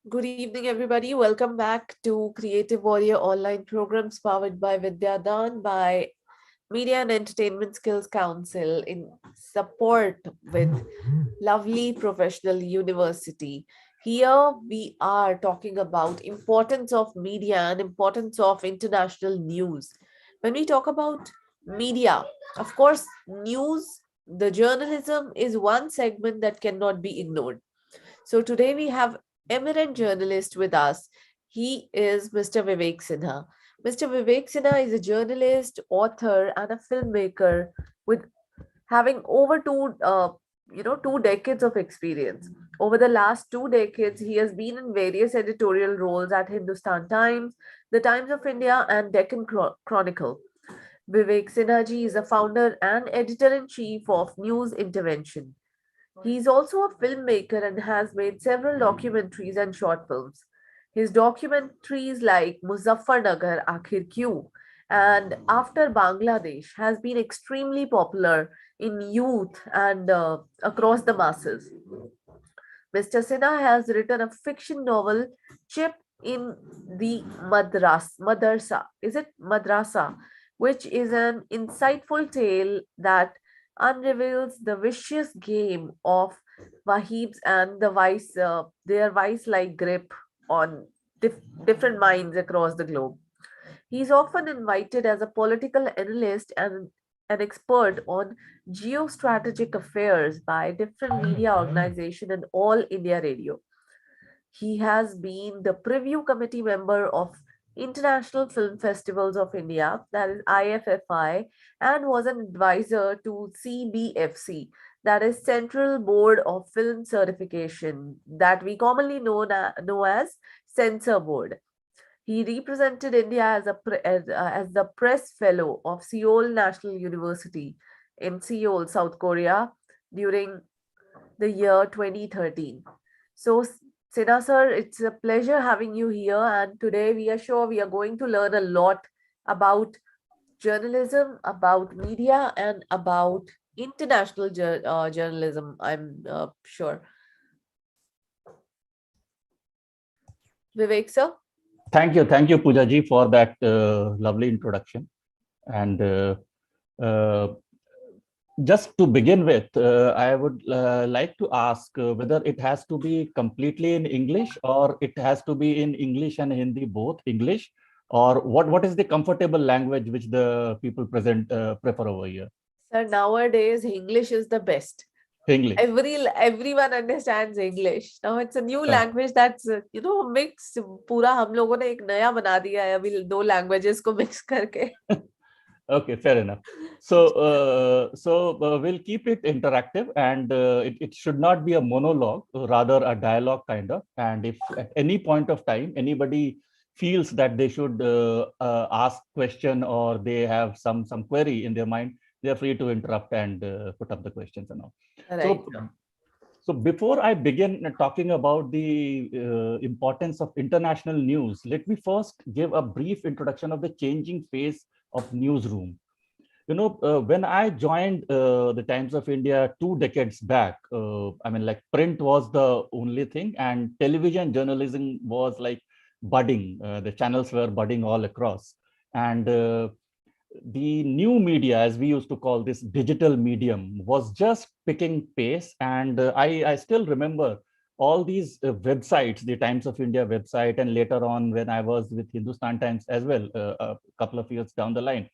Good evening, everybody. Welcome back to Creative Warrior online programs powered by Vidyadaan by Media and Entertainment Skills Council in support with lovely professional university. Here we are talking about importance of media and importance of international news. When we talk about media, of course, news, the journalism is one segment that cannot be ignored. So today we have eminent journalist with us. He is Mr. Vivek Sinha. Mr. Vivek Sinha is a journalist, author, and a filmmaker with having over 2 decades of experience. Over the last 2 decades, he has been in various editorial roles at Hindustan Times, the Times of India, and Deccan Chronicle. Vivek Sinha ji is a founder and editor in chief of News Intervention. He is also a filmmaker and has made several documentaries and short films. His documentaries like Muzaffarnagar, aakhir and After Bangladesh has been extremely popular in youth and across the masses. Mr. Sinha has written a fiction novel, Chip in the Madrasa. Is it Madrasa? Which is an insightful tale that unravels the vicious game of Wahhabis and their vice-like grip on different minds across the globe. He is often invited as a political analyst and an expert on Geo-Strategic Affairs by different media organizations and All India Radio. He has been the preview committee member of International Film Festivals of India, that is IFFI, and was an advisor to CBFC, that is Central Board of Film Certification, that we commonly know as Censor Board. He represented India as the press fellow of Seoul National University in Seoul, South Korea, during the year 2013. So, Sinha sir, it's a pleasure having you here. And today we are sure we are going to learn a lot about journalism, about media, and about international journalism, I'm sure. Vivek sir? Thank you, Pooja ji, for that lovely introduction. And uh, just to begin with, I would like to ask whether it has to be completely in English or it has to be in English and Hindi, both English, or what is the comfortable language which the people present prefer over here? Sir, nowadays English is the best. English. Everyone understands English. Now it's a new language that's mixed. पूरा हम लोगों ने एक नया बना दिया है अभी दो languages को mix करके. Okay, fair enough. We'll keep it interactive, and it should not be a monologue, rather a dialogue kind of. And if at any point of time anybody feels that they should ask question or they have some query in their mind, they are free to interrupt and put up the questions and all. Right. So before I begin talking about the importance of international news, let me first give a brief introduction of the changing face of newsroom. When I joined the Times of India 2 decades back, like print was the only thing, and television journalism was like budding. The channels were budding all across, and the new media, as we used to call this digital medium, was just picking pace. And I still remember all these websites, the Times of India website, and later on when I was with Hindustan Times as well, a couple of years down the line.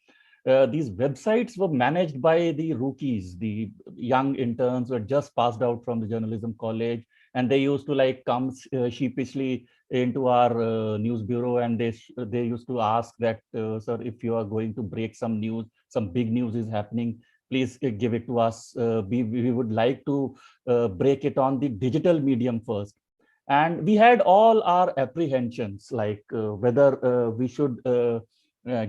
These websites were managed by the rookies, the young interns who had just passed out from the journalism college, and they used to like come sheepishly into our news bureau, and they used to ask that, sir, if you are going to break some news, some big news is happening, please give it to us. We would like to break it on the digital medium first. And we had all our apprehensions, like whether we should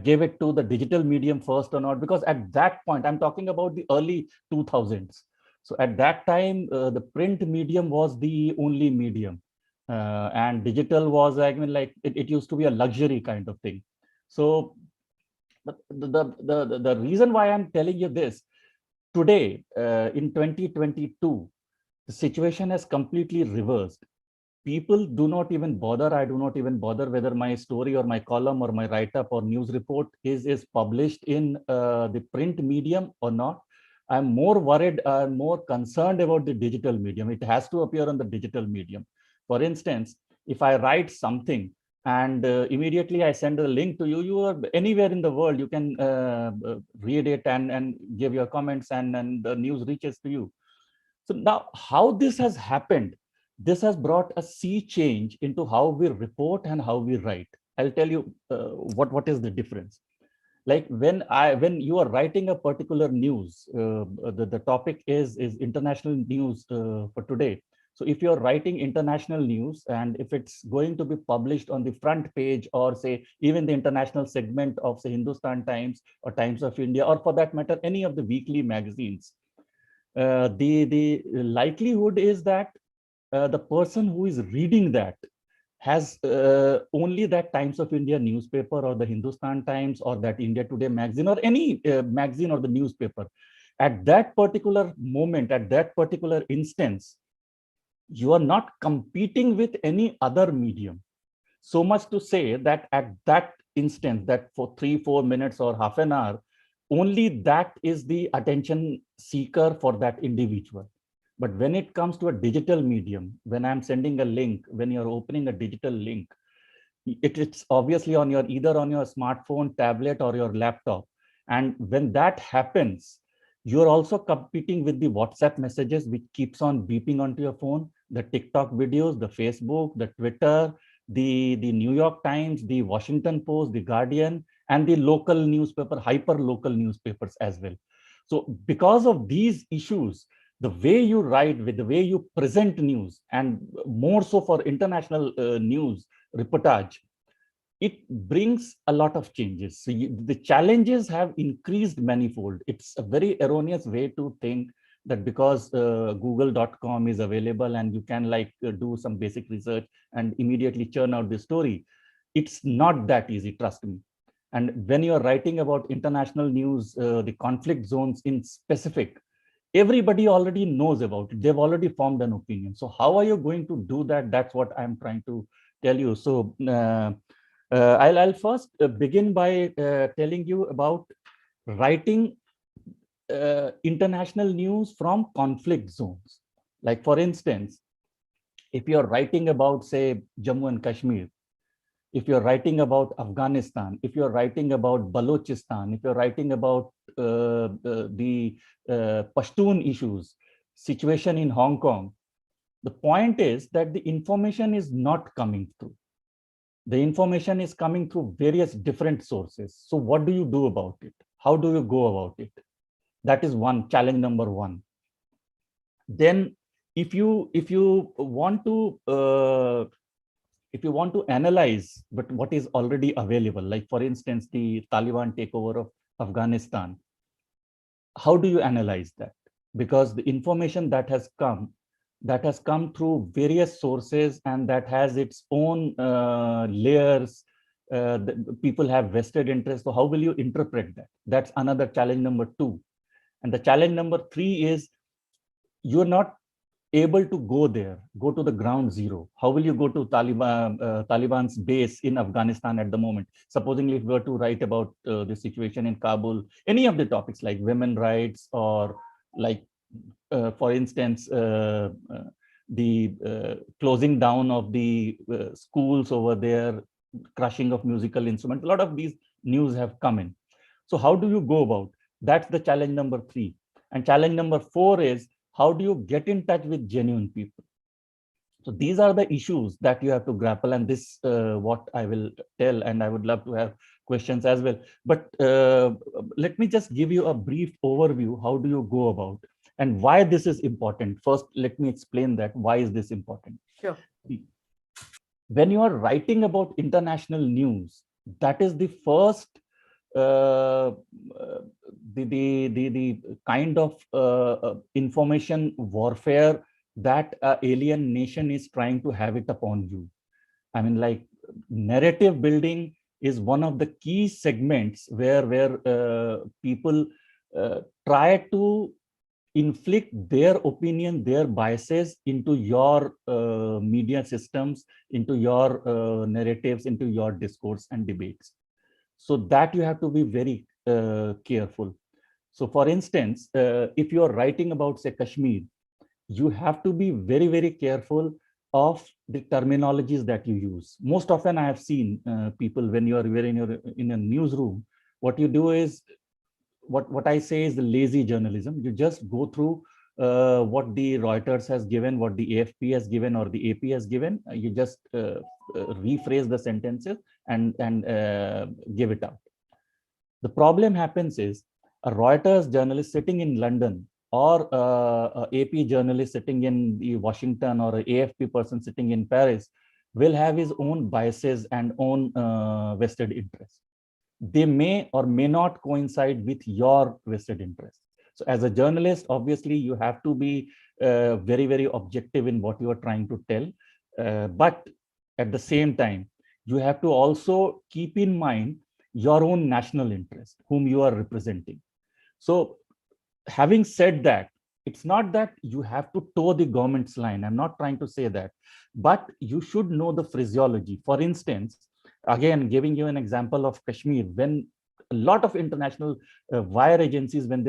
give it to the digital medium first or not, because at that point, I'm talking about the early 2000s. So at that time, the print medium was the only medium, and digital was, it used to be a luxury kind of thing. So, but the reason why I'm telling you this today, in 2022, the situation has completely reversed. people do not even bother. I do not even bother whether my story or my column or my write-up or news report is published in the print medium or not. I'm more worried, I'm more concerned about the digital medium. It has to appear on the digital medium. For instance, if I write something and immediately I send a link to you, you are anywhere in the world, you can read it and give your comments, and the news reaches to you. So now how this has happened, this has brought a sea change into how we report and how we write. I'll tell you what is the difference. Like when you are writing a particular news, the topic is international news for today. So if you're writing international news, and if it's going to be published on the front page, or say even the international segment of, say, Hindustan Times or Times of India, or for that matter any of the weekly magazines, the likelihood is that the person who is reading that has only that Times of India newspaper, or the Hindustan Times, or that India Today magazine, or any magazine or the newspaper. At that particular moment, at that particular instance, you are not competing with any other medium. So much to say that at that instance, that for 3-4 minutes or half an hour, only that is the attention seeker for that individual. But when it comes to a digital medium, when I'm sending a link, when you're opening a digital link, it's obviously on your, either on your smartphone, tablet, or your laptop. And when that happens, you're also competing with the WhatsApp messages, which keeps on beeping onto your phone, the TikTok videos, the Facebook, the Twitter, the New York Times, the Washington Post, the Guardian, and the local newspaper, hyper local newspapers as well. So because of these issues, the way you write, with the way you present news, and more so for international news reportage, it brings a lot of changes. So the challenges have increased manifold. It's a very erroneous way to think that because google.com is available and you can do some basic research and immediately churn out the story. It's not that easy, trust me. And when you're writing about international news, the conflict zones in specific, everybody already knows about it. They've already formed an opinion. So how are you going to do that? That's what I'm trying to tell you. So I'll first begin by telling you about writing international news from conflict zones. Like, for instance, if you're writing about, say, Jammu and Kashmir, if you're writing about Afghanistan, if you're writing about Balochistan, if you're writing about the Pashtun issues, situation in Hong Kong, the point is that the information is not coming through. The information is coming through various different sources. So what do you do about it? How do you go about it? That is one challenge, number one. Then if you want to analyze but what is already available, like for instance the Taliban takeover of Afghanistan, how do you analyze that? Because the information that has come through various sources, and that has its own layers. People have vested interest. So how will you interpret that? That's another challenge, number two. And the challenge number three is you're not able to go there, go to the ground zero. How will you go to Taliban's base in Afghanistan at the moment? Supposingly, if we were to write about the situation in Kabul, any of the topics like women rights, or like, for instance, the closing down of the schools over there, crushing of musical instruments, a lot of these news have come in. So how do you go about? That's the challenge number three. And challenge number four is, how do you get in touch with genuine people? So these are the issues that you have to grapple, and this what I will tell, and I would love to have questions as well. But let me just give you a brief overview. How do you go about, and why this is important? First, let me explain that. Why is this important? Sure. When you are writing about international news, that is the first uh, the kind of information warfare that alien nation is trying to have it upon you. I mean, like, narrative building is one of the key segments where people try to inflict their opinion, their biases into your media systems, into your narratives, into your discourse and debates. So that you have to be very careful. So for instance, if you are writing about, say, Kashmir, you have to be very, very careful of the terminologies that you use. Most often I have seen people, when you are in a newsroom, what you do is, what I say is the lazy journalism. You just go through what the Reuters has given, what the AFP has given, or the AP has given. You just rephrase the sentences and give it out. The problem happens is, a Reuters journalist sitting in London, or a AP journalist sitting in the Washington, or an AFP person sitting in Paris will have his own biases and own vested interests. They may or may not coincide with your vested interests. So as a journalist, obviously, you have to be very, very objective in what you are trying to tell. But at the same time, you have to also keep in mind your own national interest, whom you are representing. So having said that, it's not that you have to toe the government's line. I'm not trying to say that, but you should know the phraseology. For instance, again, giving you an example of Kashmir, when a lot of international wire agencies, when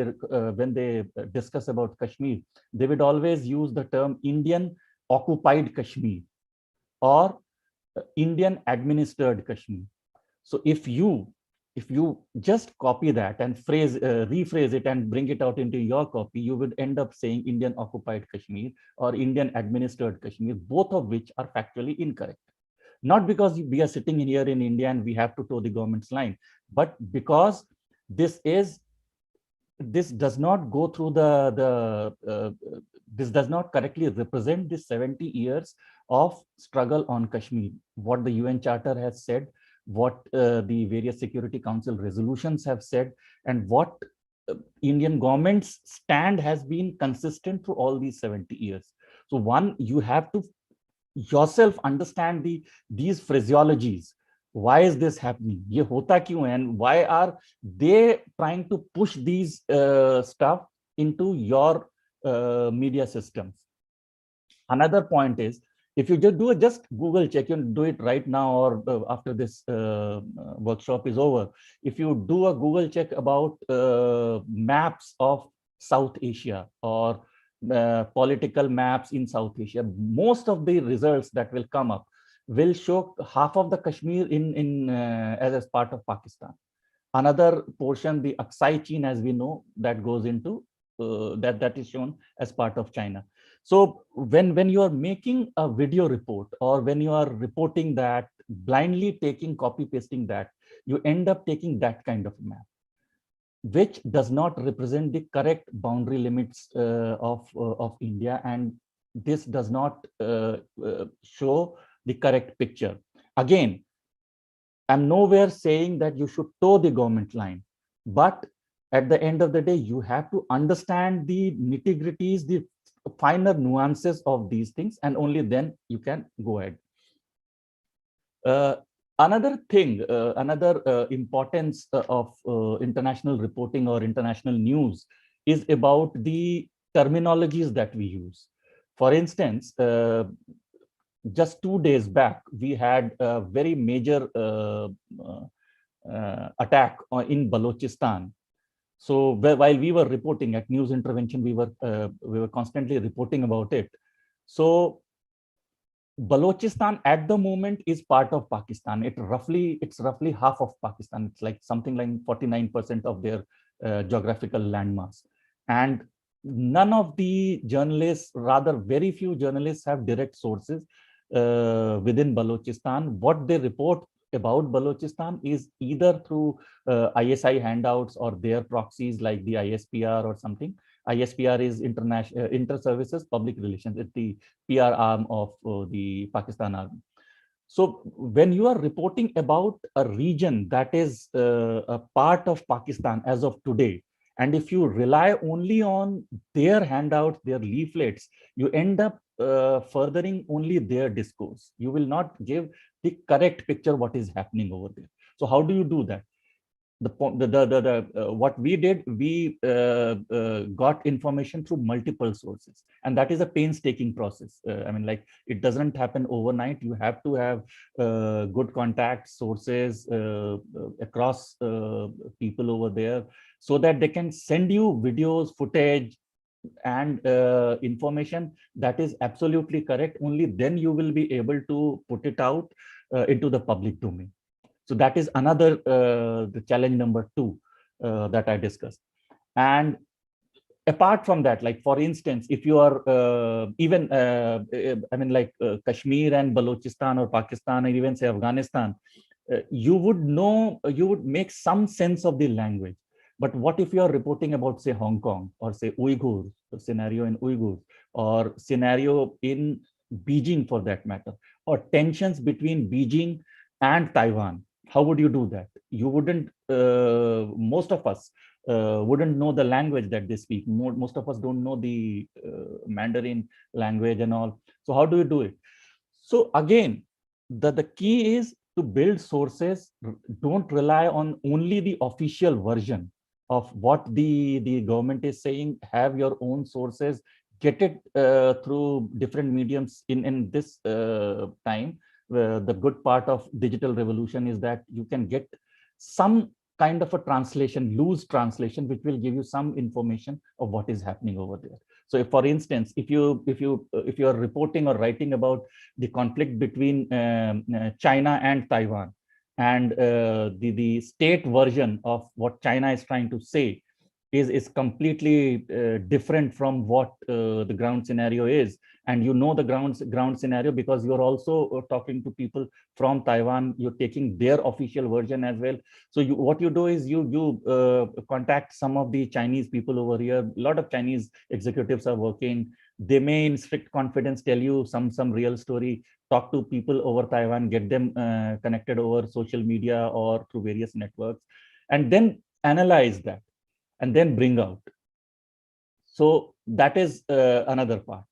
they discuss about Kashmir, they would always use the term Indian occupied Kashmir, or Indian administered Kashmir. So if you just copy that and rephrase it and bring it out into your copy, you would end up saying Indian occupied Kashmir or Indian administered Kashmir, both of which are factually incorrect. Not because we are sitting here in India and we have to toe the government's line, but because this does not go through this does not correctly represent the 70 years of struggle on Kashmir, what the UN Charter has said, what the various Security Council resolutions have said, and what Indian government's stand has been consistent through all these 70 years. So one, you have to yourself understand these phraseologies. Why is this happening? Ye hota kyun hai? And why are they trying to push these stuff into your media systems? Another point is, if you just do a Google check, you can do it right now or after this workshop is over. If you do a Google check about maps of South Asia, or political maps in South Asia, most of the results that will come up will show half of the Kashmir as part of Pakistan. Another portion, the Aksai Chin, as we know, that goes into that is shown as part of China. So when you are making a video report, or when you are reporting that, blindly copy pasting that, you end up taking that kind of map, which does not represent the correct boundary limits of India, and this does not show the correct picture. Again, I'm nowhere saying that you should toe the government line, but at the end of the day, you have to understand the nitty-gritties, the finer nuances of these things, and only then you can go ahead. Another thing, another importance of international reporting or international news is about the terminologies that we use. For instance, just 2 days back, we had a very major attack in Balochistan. So while we were reporting at News Intervention, we were constantly reporting about it. So Balochistan at the moment is part of Pakistan. It's roughly half of Pakistan. It's like something like 49% of their geographical landmass. And none of the journalists, rather very few journalists, have direct sources within Balochistan. What they report about Balochistan is either through ISI handouts or their proxies like the ISPR or something. ISPR is International Inter-Services Public Relations. It's the PR arm of the Pakistan Army. So when you are reporting about a region that is a part of Pakistan as of today, and if you rely only on their handouts, their leaflets, you end up furthering only their discourse. You will not give the correct picture what is happening over there. So how do you do that? What we did, we got information through multiple sources, and that is a painstaking process. I mean, like, it doesn't happen overnight. You have to have good contact sources across people over there, so that they can send you videos, footage, and information that is absolutely correct. Only then you will be able to put it out into the public domain. So that is another the challenge number two that I discussed. And apart from that, like, for instance, if you are even I mean, like, Kashmir and Balochistan or Pakistan or even say Afghanistan, you would know, you would make some sense of the language. But what if you are reporting about, say, Hong Kong, or say Uyghurs, scenario in Uyghurs, or scenario in Beijing for that matter, or tensions between Beijing and Taiwan? How would you do that? You wouldn't, most of us wouldn't know the language that they speak. Most of us don't know the Mandarin language and all. So how do you do it? So again, the key is to build sources. Don't rely on only the official version of what the government is saying. Have your own sources. Get it through different mediums in this time. The good part of digital revolution is that you can get some kind of a translation, loose translation, which will give you some information of what is happening over there. So if, for instance, if you are reporting or writing about the conflict between China and Taiwan, and the state version of what China is trying to say is completely different from what the ground scenario is, and you know the ground scenario because you're also talking to people from Taiwan, you're taking their official version as well. So what you do is you contact some of the Chinese people over here. A lot of Chinese executives are working. They may in strict confidence tell you some real story. Talk to people over Taiwan, get them connected over social media or through various networks, and then analyze that and then bring out. So that is another part.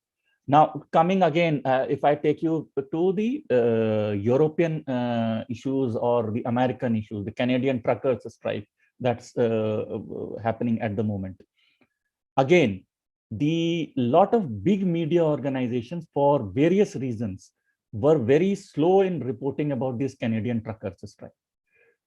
Now, coming again, if I take you to the European issues or the American issues, the Canadian truckers strike that's happening at the moment. Again, the lot of big media organizations, for various reasons, were very slow in reporting about this Canadian truckers strike.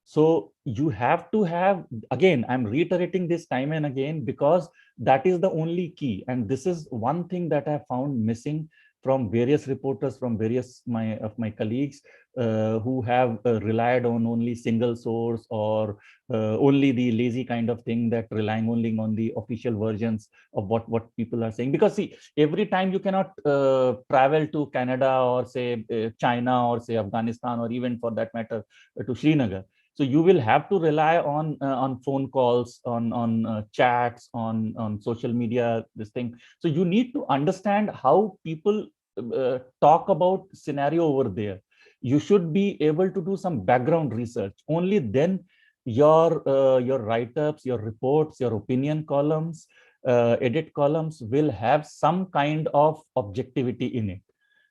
So you have to have, again, I'm reiterating this time and again, because that is the only key. And this is one thing that I found missing from various reporters, from various of my colleagues who have relied on only single source, or only the lazy kind of thing, that relying only on the official versions of what people are saying. Because see, every time you cannot travel to Canada or say China or say Afghanistan, or even for that matter to Srinagar. So you will have to rely on phone calls, on chats, on social media, this thing. So you need to understand how people talk about scenario over there. You should be able to do some background research. Only then your write-ups, your reports, your opinion columns, edit columns will have some kind of objectivity in it.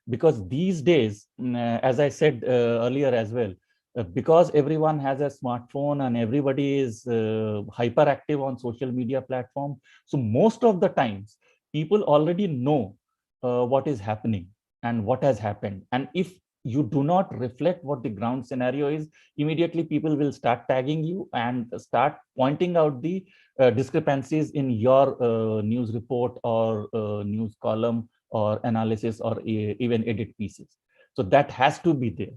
Because these days, as I said earlier as well, because everyone has a smartphone and everybody is hyperactive on social media platform, so most of the times people already know what is happening and what has happened. And if you do not reflect what the ground scenario is, immediately people will start tagging you and start pointing out the discrepancies in your news report or news column or analysis or even edit pieces. So that has to be there.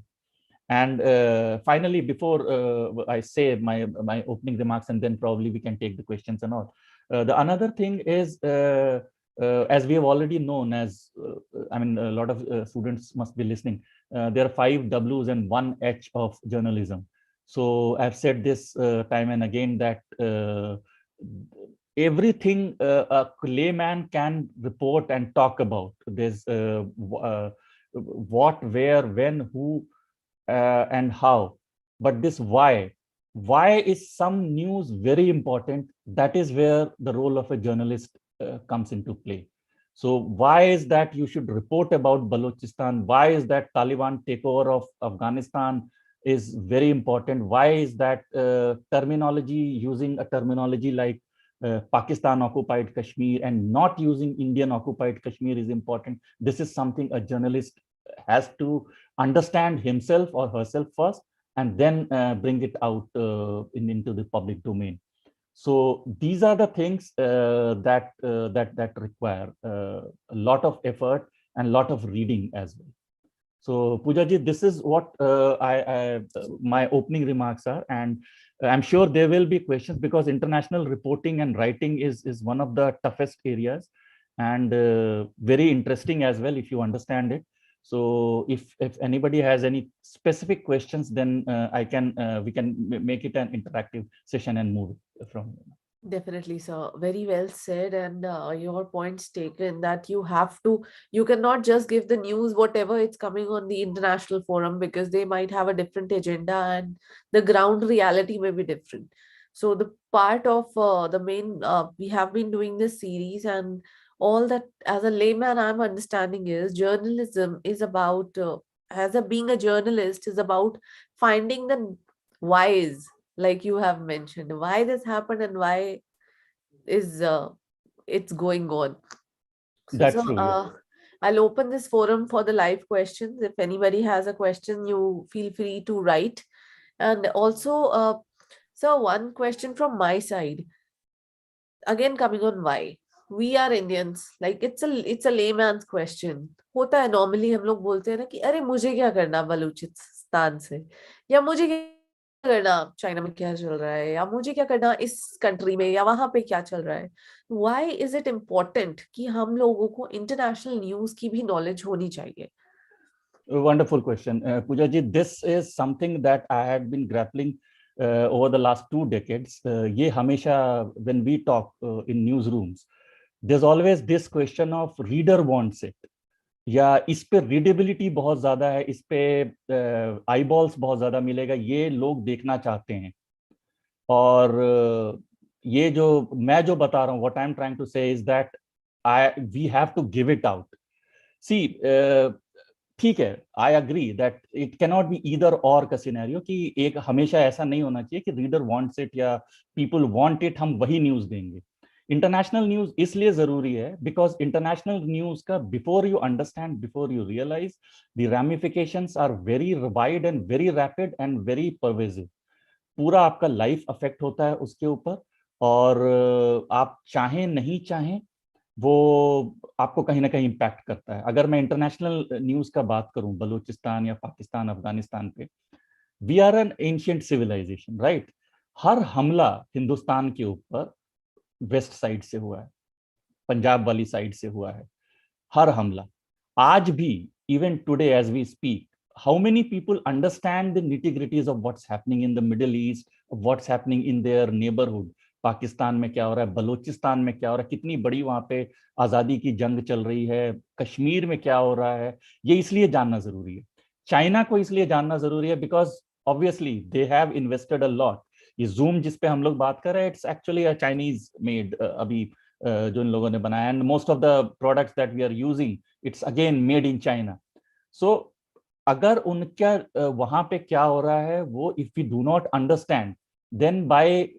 And finally, before I say my opening remarks, and then probably we can take the questions and all. The another thing is, as we have already known, as I mean, a lot of students must be listening. There are 5 W's and 1 H of journalism. So I've said this time and again that everything a layman can report and talk about. There's what, where, when, who, and how. But this why is some news very important? That is where the role of a journalist comes into play. So why is that you should report about Balochistan? Why is that Taliban takeover of Afghanistan is very important. Why is that? Terminology, using a terminology like Pakistan occupied Kashmir and not using Indian occupied Kashmir is important. This is something a journalist has to understand himself or herself first, and then bring it out into the public domain. So these are the things that require a lot of effort and a lot of reading as well. So Pooja ji, this is what my opening remarks are, and I'm sure there will be questions, because international reporting and writing is one of the toughest areas, and very interesting as well if you understand it. So if anybody has any specific questions, then we can make it an interactive session and move from. Definitely, sir. Very well said, and your points taken that you cannot just give the news whatever it's coming on the international forum, because they might have a different agenda and the ground reality may be different. So the part of the main we have been doing this series, and all that as a layman I'm understanding is journalism is about being a journalist is about finding the whys, like you have mentioned, why this happened and why is it's going on. So, That's true, yeah. I'll open this forum for the live questions. If anybody has a question, you feel free to write. And also, so one question from my side, again coming on why. We are Indians, like it's a layman's question. होता है normally हम लोग बोलते हैं ना कि अरे मुझे क्या करना बलूचिस्तान से, या मुझे क्या करना चाइना में क्या चल रहा है, या मुझे क्या करना इस कंट्री में या वहां पे क्या चल रहा है. Why is it important कि हम लोगों को इंटरनेशनल न्यूज की भी नॉलेज होनी चाहिए? Wonderful question, Pooja ji. This is something that I had been grappling over the last 2 decades. ये हमेशा when we talk in newsrooms, there's always this question of reader wants it, या इस पे readability बहुत ज्यादा है, इस पे आईबॉल्स बहुत ज्यादा मिलेगा, ये लोग देखना चाहते हैं. और ये जो मैं जो बता रहा हूँ, what I am trying to say is that we have to give it out. See, ठीक है, I agree that it cannot be either और का सिनेरियो, कि एक हमेशा ऐसा नहीं होना चाहिए कि रीडर वांट्स इट या पीपल वांट इट, हम वही न्यूज देंगे. इंटरनेशनल न्यूज इसलिए जरूरी है बिकॉज इंटरनेशनल न्यूज का, before you understand, before you realise, the ramifications are very wide and very rapid and very pervasive. पूरा आपका लाइफ अफेक्ट होता है उसके ऊपर, और आप चाहें नहीं चाहें वो आपको कहीं ना कहीं इम्पैक्ट करता है. अगर मैं इंटरनेशनल न्यूज का बात करूं, बलूचिस्तान या पाकिस्तान, अफगानिस्तान पे, we are an ancient civilisation, right? हर हमला हिंदुस्तान के ऊपर वेस्ट साइड से हुआ है, पंजाब वाली साइड से हुआ है, हर हमला. आज भी, even today as we speak, how many people understand the nitty-gritties of what's happening in the Middle East, of what's happening in their neighborhood? Pakistan में क्या हो रहा है, बलूचिस्तान में क्या हो रहा है, कितनी बड़ी वहां पे आजादी की जंग चल रही है, कश्मीर में क्या हो रहा है, ये इसलिए जानना जरूरी है. चाइना को इसलिए जानना जरूरी है because obviously they have invested a lot. ये जूम जिस पे हम लोग बात कर रहे हैं, it's actually a Chinese made, अभी जो इन लोगों ने बनाया, and most of the products that we are using, it's again made in China. So अगर उनका वहां पे क्या हो रहा है वो, if we do not understand, then by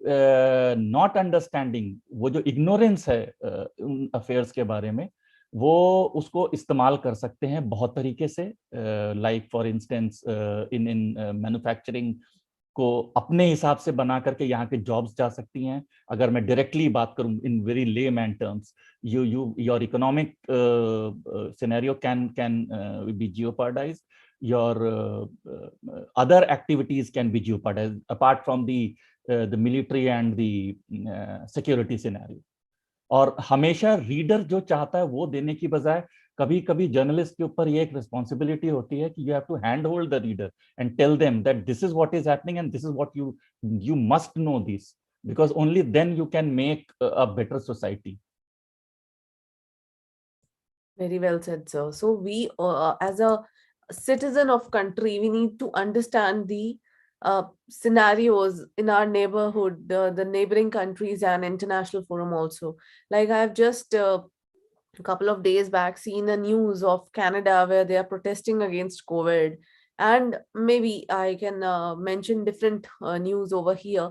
not understanding, वो जो इग्नोरेंस है उन अफेयर्स के बारे में, वो उसको इस्तेमाल कर सकते हैं बहुत तरीके से. Like for instance, in in manufacturing को अपने हिसाब से बना करके यहाँ के जॉब्स जा सकती हैं. अगर मैं डायरेक्टली बात करूं in very layman terms, your economic scenario can be jeopardised, your other activities can be jeopardized apart from the military and the security scenario. और हमेशा रीडर जो चाहता है वो देने की बजाय, कभी कभी जर्नलिस्ट के ऊपर ये एक रिस्पॉन्सिबिलिटी होती है कि you have to hand hold the reader and tell them that this is what is happening and this is what you must know this, because only then you can make a better society. Very well said, sir. So we, as a citizen of country, we need to understand the scenarios in our neighborhood, the neighboring countries and international forum also. Like I've just a couple of days back seen a news of Canada where they are protesting against COVID, And maybe I can mention different news over here.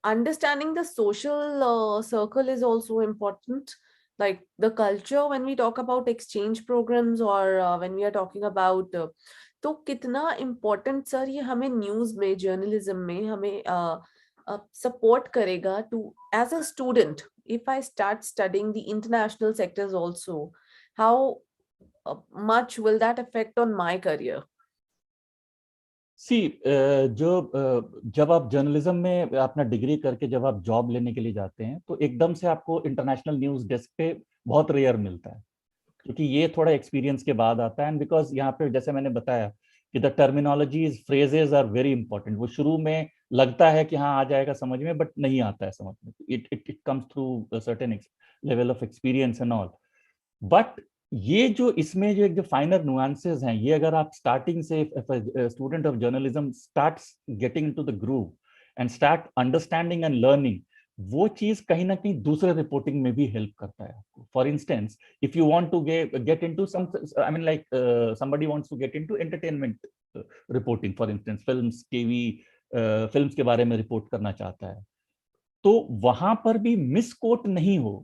Understanding the social circle is also important, like the culture when we talk about exchange programs, or when we are talking about तो कितना important sir ये हमें news में, journalism में हमें support करेगा to as a student, if I start studying the international sectors also, how much will that affect on my career? सी जब आप जर्नलिज्म में अपना डिग्री करके जब आप जॉब लेने के लिए जाते हैं तो एकदम से आपको इंटरनेशनल न्यूज डेस्क पे बहुत रेयर मिलता है, क्योंकि ये थोड़ा एक्सपीरियंस के बाद आता है। एंड बिकॉज यहाँ पे जैसे मैंने बताया कि the terminologies phrases are very important. वो शुरू में लगता है कि हाँ आ जाएगा समझ में, बट नहीं आता है समझ में। It it it comes through certain level of experience and all. But ये जो इसमें जो एक जो फाइनर नुआंसेस हैं, ये अगर आप स्टार्टिंग से student of journalism starts getting into the groove and start understanding and learning, वो चीज कहीं ना कहीं दूसरे रिपोर्टिंग में भी हेल्प करता है आपको। For instance, if you want to get into some, I mean like somebody wants to get into entertainment reporting, for instance films, TV films के बारे में रिपोर्ट करना चाहता है, तो वहां पर भी मिसकोट नहीं हो।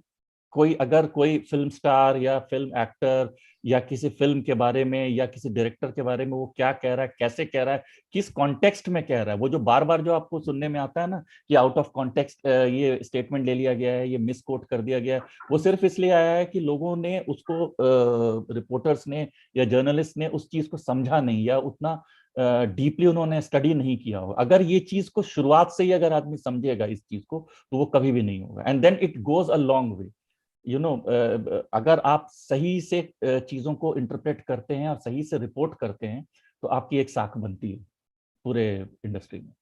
कोई अगर कोई फिल्म स्टार या फिल्म एक्टर या किसी फिल्म के बारे में या किसी डायरेक्टर के बारे में वो क्या कह रहा है, कैसे कह रहा है, किस कॉन्टेक्स्ट में कह रहा है, वो जो बार बार जो आपको सुनने में आता है ना कि आउट ऑफ कॉन्टेक्स्ट ये स्टेटमेंट ले लिया गया है, ये मिसकोट कर दिया गया है, वो सिर्फ इसलिए आया है कि लोगों ने उसको, रिपोर्टर्स ने या जर्नलिस्ट ने उस चीज को समझा नहीं या उतना डीपली उन्होंने स्टडी नहीं किया होगा। अगर ये चीज को शुरुआत से ही अगर आदमी समझेगा इस चीज को, तो वो कभी भी नहीं होगा। And then it goes a long way. अगर आप सही से चीजों को इंटरप्रेट करते हैं और सही से रिपोर्ट करते हैं, तो आपकी एक साख बनती है पूरे इंडस्ट्री में।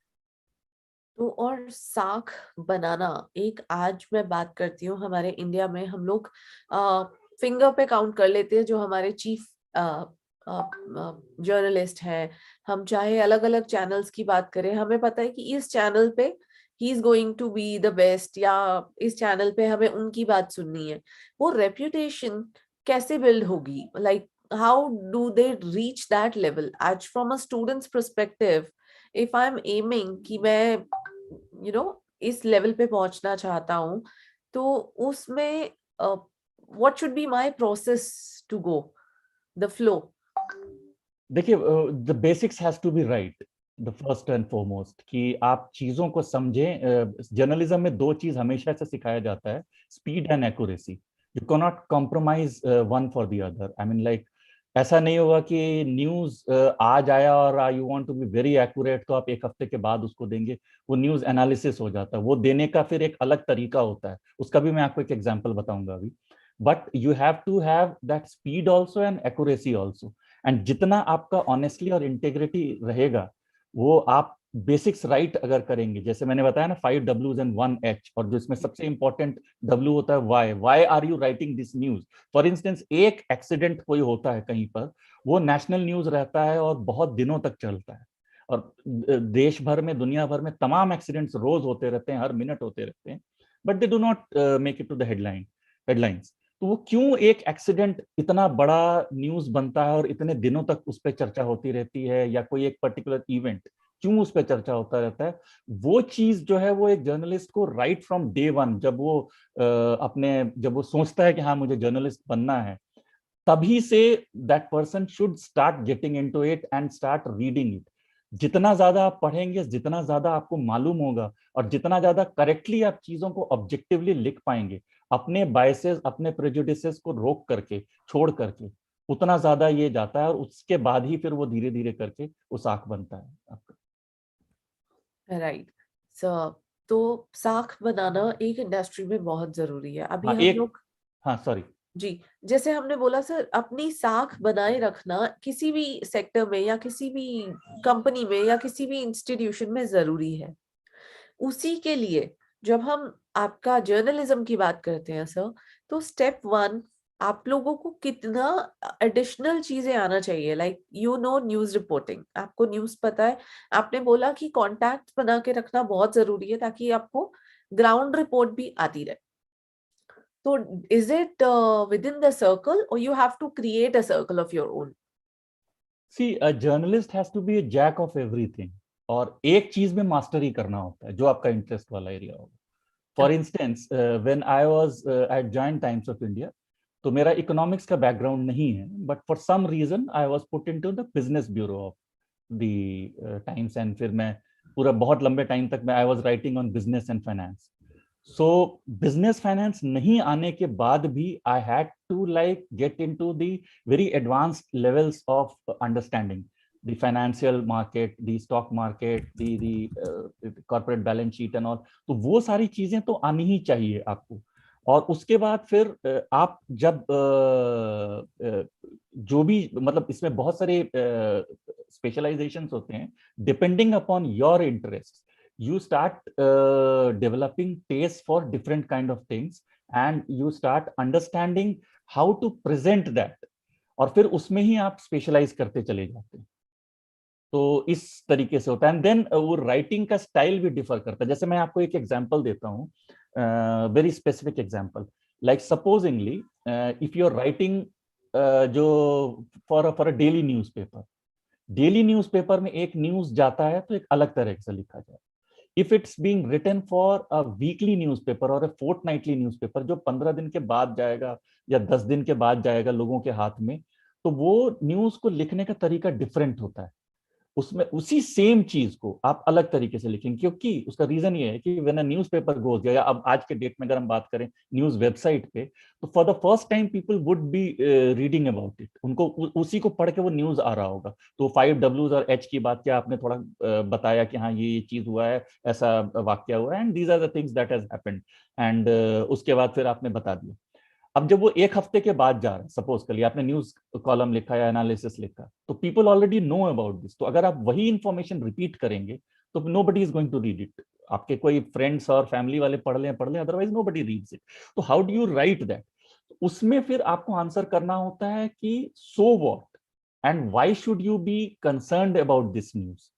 तो और साख बनाना, एक आज मैं बात करती हूँ, हमारे इंडिया में हम लोग फिंगर पे काउंट कर लेते हैं जो हमारे चीफ जर्नलिस्ट हैं। हम चाहे अलग अलग चैनल्स की बात करें, हमें पता है कि इस चैनल पे ही is going to be the best, या इस चैनल पे हमें उनकी बात सुननी है। वो रेप्यूटेशन कैसे बिल्ड होगी, like how do they reach that level? आज from a student's perspective, if I am aiming कि मैं इस लेवल पे पहुंचना चाहता हूँ, तो उसमें what should be my process to go the flow? देखिए, the basics has to be right, the first and foremost, कि आप चीजों को समझें। जर्नलिज्म में दो चीज हमेशा से सिखाया जाता है, speed and accuracy. You can not compromise one for the other. I mean like ऐसा नहीं होगा कि न्यूज आज आया और you want to be very accurate, तो आप एक हफ्ते के बाद उसको देंगे। वो न्यूज एनालिसिस हो जाता है, वो देने का फिर एक अलग तरीका होता है। उसका भी मैं आपको एक एग्जांपल बताऊंगा अभी। But you have to have that speed also and accuracy also. And जितना आपका ऑनेस्टली और इंटेग्रिटी रहेगा, वो आप बेसिक्स राइट अगर करेंगे, जैसे मैंने बताया ना 5 Ws एंड 1 H, और जो इसमें सबसे इंपॉर्टेंट W होता है why are you writing this news. For instance, एक एक्सीडेंट कोई होता है कहीं पर, वो नेशनल न्यूज रहता है और बहुत दिनों तक चलता है। और देश भर में, दुनिया भर में तमाम एक्सीडेंट्स रोज होते रहते हैं, हर मिनट होते रहते हैं, but they do not make it to the headlines. तो वो क्यों एक एक्सीडेंट इतना बड़ा न्यूज बनता है और इतने दिनों तक उस पर चर्चा होती रहती है, या कोई एक पर्टिकुलर इवेंट क्यों उस पर चर्चा होता रहता है? वो चीज जो है वो एक जर्नलिस्ट को राइट फ्रॉम डे वन, जब वो सोचता है कि हाँ मुझे जर्नलिस्ट बनना है, तभी say that person should start getting into it and start reading it. जितना ज्यादा आप पढ़ेंगे, जितना ज्यादा आपको मालूम होगा, और जितना ज्यादा करेक्टली आप चीजों को ऑब्जेक्टिवली लिख पाएंगे, अपने बायसेस, अपने प्रेजुडिसेस को रोक करके, छोड़ करके, उतना ज्यादा ये जाता है। और उसके बाद ही फिर वो धीरे धीरे करके वो साख बनता है आपका। राइट। सो तो साख बनाना एक इंडस्ट्री में बहुत जरूरी है। अभी हाँ हम एक, लोग, हाँ सॉरी। जी, जैसे हमने बोला सर, अपनी साख बनाए रखना किसी भी सेक्टर में या किसी भी कंपनी में या किसी भी इंस्टीट्यूशन में जरूरी है। उसी के लिए जब हम आपका जर्नलिज्म की बात करते हैं सर, तो स्टेप वन, आप लोगों को कितना एडिशनल चीजें आना चाहिए, लाइक न्यूज रिपोर्टिंग, आपको न्यूज पता है। आपने बोला कि कॉन्टैक्ट बना के रखना बहुत जरूरी है ताकि आपको ग्राउंड रिपोर्ट भी आती रहे। तो is it within the circle or you have to create a circle of your own? See a journalist has to be a jack of everything, और एक चीज में मास्टर ही करना होता है जो आपका इंटरेस्ट वाला एरिया होगा. For instance, when I was at joint Times of India, तो मेरा इकोनॉमिक्स का बैकग्राउंड नहीं है, but for some reason I was put into the business bureau of the Times, and फिर मैं पूरा बहुत लंबे टाइम तक मैं I was writing on business and finance. So business finance नहीं आने के बाद भी I had to like get into the very advanced levels of understanding the financial market, the stock market, the corporate balance sheet and all. तो वो सारी चीजें तो आनी ही चाहिए आपको. और उसके बाद फिर आप जब जो भी मतलब इसमें बहुत सारे स्पेशलाइजेशंस होते हैं, depending upon your interest you start developing taste for different kind of things, and you start understanding how to present that, और फिर उसमें ही आप स्पेशलाइज करते चले जाते हैं. तो इस तरीके से होता है. एंड देन वो राइटिंग का स्टाइल भी डिफर करता है. जैसे मैं आपको एक एग्जांपल देता हूँ, very specific example. Like supposingly if you are writing जो फॉर अ डेली न्यूज़पेपर में एक न्यूज जाता है तो एक अलग तरह से लिखा जाए. If it's being written for a weekly newspaper और अ फोर्टनाइटली न्यूज़पेपर जो 15 दिन के बाद जाएगा या 10 दिन के बाद जाएगा लोगों के हाथ में, तो वो न्यूज को लिखने का तरीका डिफरेंट होता है. उसमें उसी सेम चीज को आप अलग तरीके से लिखेंगे, क्योंकि उसका रीजन ये है कि व्हेन अ न्यूज़पेपर गोज, या अब आज के डेट में अगर हम बात करें न्यूज वेबसाइट पे, तो for the first time people would be reading about it. उनको उसी को पढ़ के वो न्यूज आ रहा होगा. तो 5 Ws और H की बात क्या आपने थोड़ा बताया कि हाँ ये चीज हुआ है, ऐसा वाक्य हुआ है, and these are the things that has happened, and उसके बाद फिर आपने बता दिया. अब जब वो एक हफ्ते के बाद जा रहा है, सपोज कर लिया आपने न्यूज कॉलम लिखा या एनालिसिस लिखा, तो people already know about this. तो अगर आप वही इंफॉर्मेशन रिपीट करेंगे तो nobody is going to read it. आपके कोई फ्रेंड्स और फैमिली वाले पढ़ लें, otherwise nobody reads it. तो how do you write that? उसमें फिर आपको आंसर करना होता है कि so what and why should you be concerned about this news.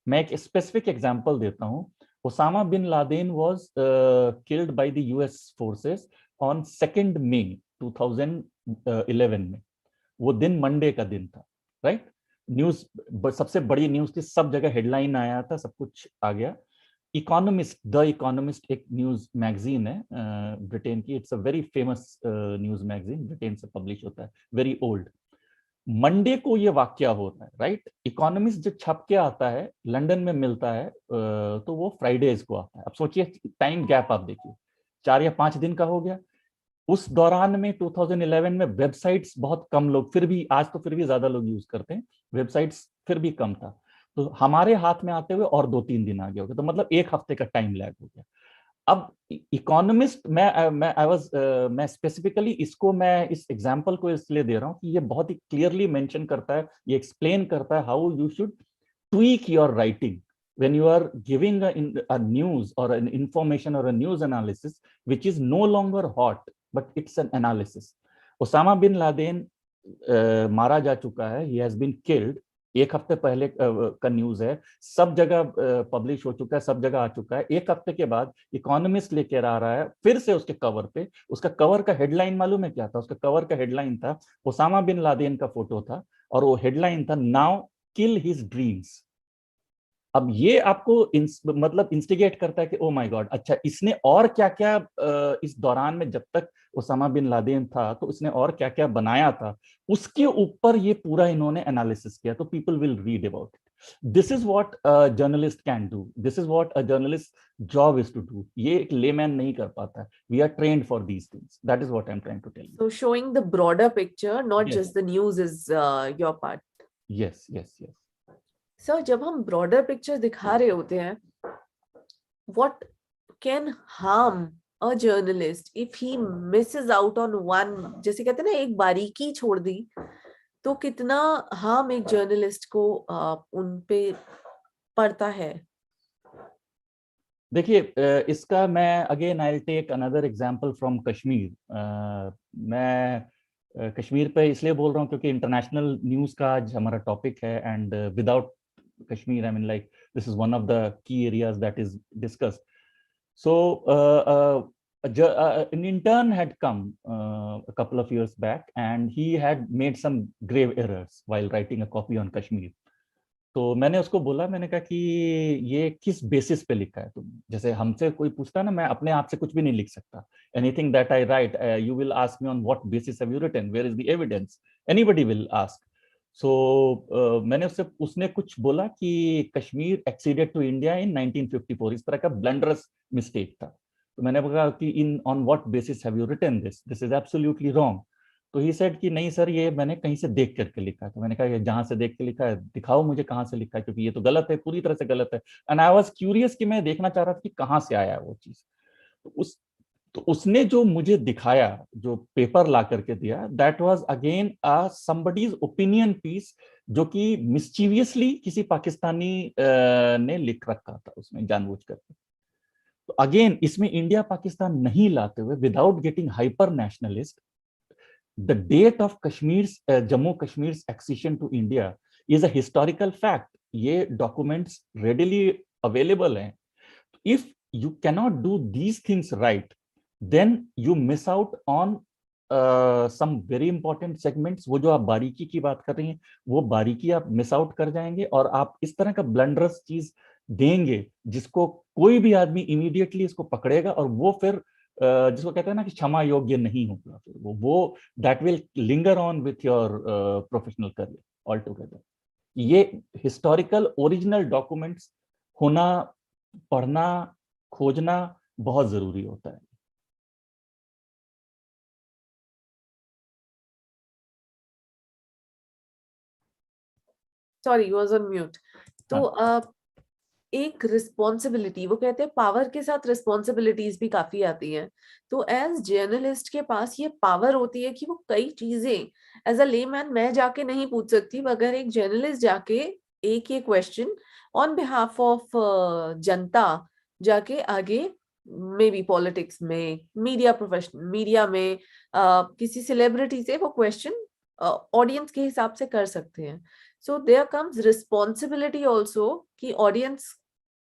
मैं एक स्पेसिफिक एग्जांपल देता हूं. Osama bin Laden was killed by the US forces on 2 मई 2011 में. वो दिन मंडे का दिन था, राइट. न्यूज सबसे बड़ी न्यूज थी, सब जगह हेडलाइन आया था, सब कुछ आ गया. इकोनॉमिस्ट, द इकोनॉमिस्ट एक न्यूज मैगजीन है ब्रिटेन की. It's a very famous news magazine, Britain से पब्लिश होता है, वेरी ओल्ड. मंडे को ये वाक्य होता है, राइट. इकोनॉमिस्ट जब छप के आता है, लंदन में मिलता है, तो वो फ्राइडेज को आता है. अब सोचिए टाइम गैप आप देखिए, 4 या 5 दिन का हो गया. उस दौरान में 2011 में वेबसाइट्स बहुत कम लोग, फिर भी आज तो फिर भी ज्यादा लोग यूज करते हैं, वेबसाइट्स फिर भी कम था. तो हमारे हाथ में आते हुए और 2-3 दिन आगे हो गया, तो मतलब एक हफ्ते का टाइम लैग हो गया. अब इकोनॉमिस्ट, मैं स्पेसिफिकली इसको, मैं इस एग्जांपल को इसलिए दे रहा हूं कि ये बहुत ही क्लियरली मेंशन करता है, ये एक्सप्लेन करता है how you should tweak your writing when you are giving a news or an information or a news analysis which is no longer hot but it's an analysis. Osama bin Laden मारा जा चुका है, he has been killed. एक हफ्ते पहले का news है, सब जगह पब्लिश हो चुका है, सब जगह आ चुका है. एक हफ्ते के बाद इकोनॉमिस्ट लेकर आ रहा है फिर से उसके कवर पे. उसका कवर का हेडलाइन मालूम है क्या था? उसका कवर का हेडलाइन था, ओसामा बिन लादेन का फोटो था, और वो हेडलाइन था, नाउ किल हिज ड्रीम्स. अब ये आपको मतलब इंस्टिगेट करता है कि ओ माय गॉड, अच्छा इसने और क्या क्या इस दौरान में जब तक ओसामा बिन लादेन था तो इसने और क्या क्या बनाया था, उसके ऊपर ये पूरा इन्होंने एनालिसिस किया. तो people will read about it. This is what a journalist can do, this is what a journalist job is to do. ये एक लेमैन नहीं कर पाता है. We are trained for these things. That is what I am trying to tell you. So showing the broader picture, not yes just the news, is your part. Yes yes yes. So जब हम broader picture दिखा रहे होते हैं, what can harm a journalist if he misses out on one, जैसे कहते हैं ना, एक बारीकी छोड़ दी, तो कितना harm एक जर्नलिस्ट को उन पे पड़ता है? देखिए इसका मैं again I will take another example from Kashmir. मैं कश्मीर पे इसलिए बोल रहा हूँ क्योंकि इंटरनेशनल न्यूज़ का आज हमारा टॉपिक है, and without Kashmir I mean like this is one of the key areas that is discussed. So an intern had come a couple of years back and he had made some grave errors while writing a copy on Kashmir. तो मैंने उसको बोला, मैंने कहा कि ये किस basis पे लिखा है तुमने? जैसे हमसे कोई पूछता है ना, मैं अपने आप से कुछ भी नहीं लिख सकता. Anything that I write, you will ask me on what basis have you written, where is the evidence, anybody will ask. So मैंने उसने कुछ बोला कि Kashmir acceded to India in 1954, इस तरह का ब्लंडरस मिस्टेक था. तो मैंने कहा कि in on what basis have you written this, this is absolutely wrong. तो ही सेड कि नहीं सर, ये मैंने कहीं से देख करके लिखा है. तो मैंने कहा ये जहां से देख के लिखा है दिखाओ मुझे कहाँ से लिखा है, क्योंकि ये तो गलत है, पूरी तरह से गलत है. एंड आई वाज क्यूरियस कि मैं देखना चाह रहा था कि कहाँ से आया है वो चीज. तो उसने जो मुझे दिखाया, जो पेपर ला करके दिया, that was again somebody's opinion piece, जो कि मिस्चीवियसली किसी पाकिस्तानी ने लिख रखा था उसमें जानबूझ करके. तो अगेन इसमें इंडिया पाकिस्तान नहीं लाते हुए, without getting hyper nationalist, the date of Jammu Kashmir's accession to India is a historical fact. ये documents readily available हैं. If you cannot do these things right, then you miss out on some very important segments. वो जो आप बारीकी की बात कर रही हैं, वो बारीकी आप मिस आउट कर जाएंगे और आप इस तरह का ब्लंडरस चीज देंगे जिसको कोई भी आदमी इमीडिएटली इसको पकड़ेगा और वो फिर जिसको कहते हैं ना कि क्षमा योग्य नहीं होगा. फिर वो that will linger on with your professional career all together. ये हिस्टोरिकल ओरिजिनल डॉक्यूमेंट्स होना, पढ़ना, खोजना बहुत जरूरी होता है. Sorry, was on mute. तो एक रिस्पॉन्सिबिलिटी, वो कहते हैं पावर के साथ रिस्पॉन्सिबिलिटीज भी काफी आती हैं. तो एज जर्नलिस्ट के पास ये पावर होती है कि वो कई चीजें एज अ लेमैन मैं जाके नहीं पूछ सकती, मगर एक जर्नलिस्ट जाके एक ये क्वेश्चन ऑन बिहाफ ऑफ जनता जाके आगे, मे बी पॉलिटिक्स में, मीडिया प्रोफेशन, मीडिया में किसी सेलिब्रिटी से वो क्वेश्चन ऑडियंस के हिसाब से कर सकते हैं. So there comes responsibility also कि ऑडियंस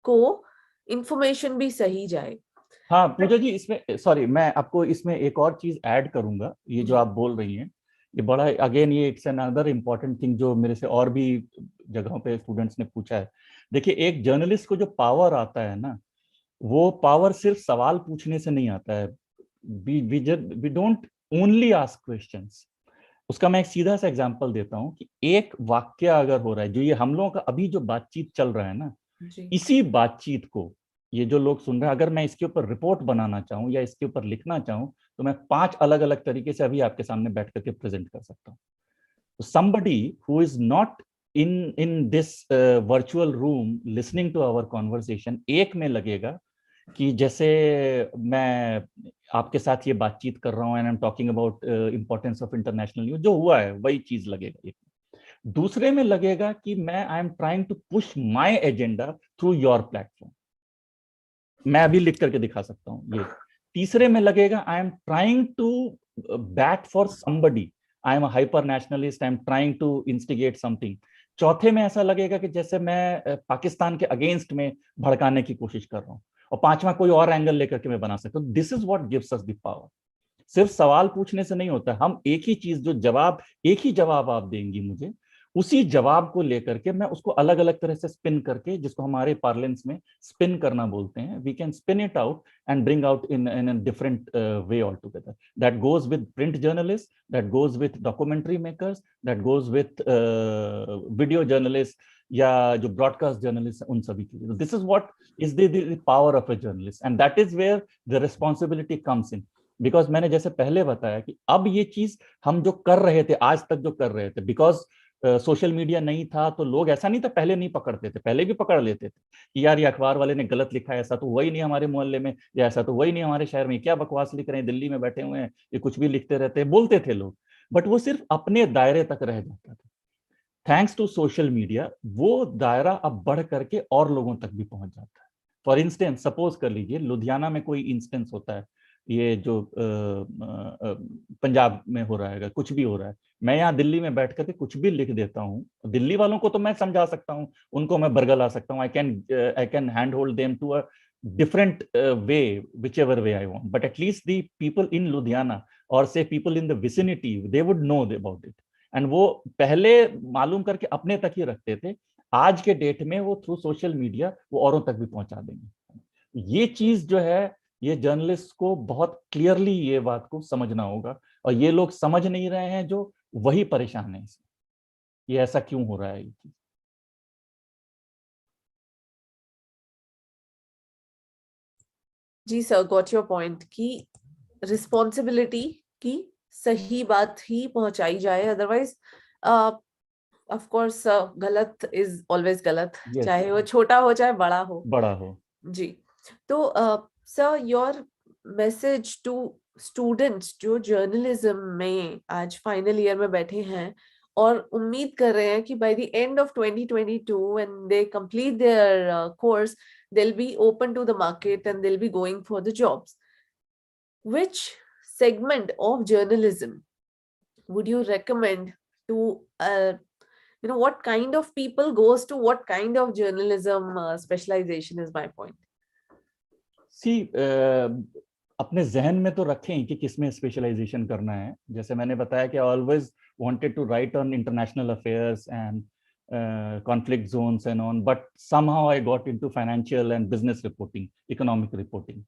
को इंफॉर्मेशन भी सही जाए. हाँ पूजा जी, इसमें सॉरी, मैं आपको इसमें एक और चीज ऐड करूंगा. ये जो आप बोल रही हैं, ये बड़ा अगेन ये इट्स अनदर इम्पोर्टेंट थिंग जो मेरे से और भी जगहों पे स्टूडेंट्स ने पूछा है. देखिए, एक जर्नलिस्ट को जो पावर आता है ना, वो पावर सिर्फ सवाल पूछने से नहीं आता है. We don't only ask questions. उसका मैं एक सीधा सा एग्जांपल देता हूँ कि एक वाक्य अगर हो रहा है, जो ये हम लोगों का अभी जो बातचीत चल रहा है ना, इसी बातचीत को ये जो लोग सुन रहे हैं, अगर मैं इसके ऊपर रिपोर्ट बनाना चाहूँ या इसके ऊपर लिखना चाहूँ, तो मैं 5 अलग अलग तरीके से अभी आपके सामने बैठ करके प्रेजेंट कर सकता हूँ. somebody who is not in this virtual room listening to our conversation, एक में लगेगा कि जैसे मैं आपके साथ ये बातचीत कर रहा हूँ and I am talking about importance of international news, जो हुआ है वही चीज लगेगा. एक दूसरे में लगेगा कि मैं I am trying to push my agenda through your platform, मैं अभी लिख करके दिखा सकता हूँ ये. तीसरे में लगेगा I am trying to bat for somebody, I am a hyper nationalist, I am trying to instigate something. चौथे में ऐसा लगेगा कि जैसे मैं पाकिस्तान के अगेंस्ट में भड़काने की कोशिश कर रहा हूँ. और पांचवा कोई और एंगल लेकर के मैं बना सकता हूँ. This is what gives us the power. सिर्फ सवाल पूछने से नहीं होता. हम एक ही चीज, जो जवाब, एक ही जवाब आप देंगी मुझे, उसी जवाब को लेकर के मैं उसको अलग अलग तरह से स्पिन करके, जिसको हमारे पार्लेंस में स्पिन करना बोलते हैं, we can spin it out and bring out in a different way all together. That goes with print journalist, that goes with documentary makers, that goes with video journalist या जो broadcast journalist, उन सभी के लिए. This is what is the power of a journalist and that is where the responsibility comes in. Because मैंने जैसे पहले बताया कि अब ये चीज हम जो कर रहे थे, आज तक जो कर रहे थे, बिकॉज सोशल मीडिया नहीं था, तो लोग, ऐसा नहीं था पहले नहीं पकड़ते थे, पहले भी पकड़ लेते थे कि यार ये अखबार वाले ने गलत लिखा है, ऐसा तो वही नहीं हमारे मोहल्ले में, या ऐसा तो वही नहीं हमारे शहर में, क्या बकवास लिख रहे हैं, दिल्ली में बैठे हुए हैं, ये कुछ भी लिखते रहते हैं, बोलते थे लोग. बट वो सिर्फ अपने दायरे तक रह जाता था. थैंक्स टू सोशल मीडिया वो दायरा अब बढ़ करके और लोगों तक भी पहुंच जाता है. फॉर इंस्टेंस, सपोज कर लीजिए लुधियाना में कोई इंस्टेंस होता है, ये जो पंजाब में हो रहा है, कुछ भी हो रहा है, मैं यहाँ दिल्ली में बैठ करके कुछ भी लिख देता हूँ, दिल्ली वालों को तो मैं समझा सकता हूँ, उनको मैं बरगला सकता हूँ, I can hand hold them to a different way, whichever way I want. But at least the people in Ludhiana or say people in the vicinity, they would know about it. And वो पहले मालूम करके अपने तक ही रखते थे, आज के डेट में वो थ्रू सोशल मीडिया वो औरों तक भी पहुंचा देंगे। ये चीज जो है, ये जर्नलिस्ट को बहुत क्लियरली ये बात को समझना होगा, और ये लोग समझ नहीं रहे हैं जो वही परेशान है इसमें, ये ऐसा क्यों हो रहा है ये चीज। जी सर, गॉट योर पॉइंट कि रिस्पॉन्सिबिलिटी की सही बात ही पहुंचाई जाए, अदरवाइज ऑफ कोर्स गलत इज ऑलवेज गलत, यस, चाहे वो छोटा हो चाहे बड़ा हो। बड़ा हो। जी, तो sir your message to students जो जर्नलिज्म में आज फाइनल ईयर में बैठे हैं और उम्मीद कर रहे हैं कि by the end of 2022 when they complete their course they'll be open to the market and they'll be going for the jobs, which segment of journalism would you recommend to what kind of people goes to what kind of journalism specialization is my point. सी अपने जहन में तो रखें कि किसमें specialisation करना है। जैसे मैंने बताया कि always wanted to write on international affairs and conflict zones and on, but somehow I got into financial and business reporting, economic reporting,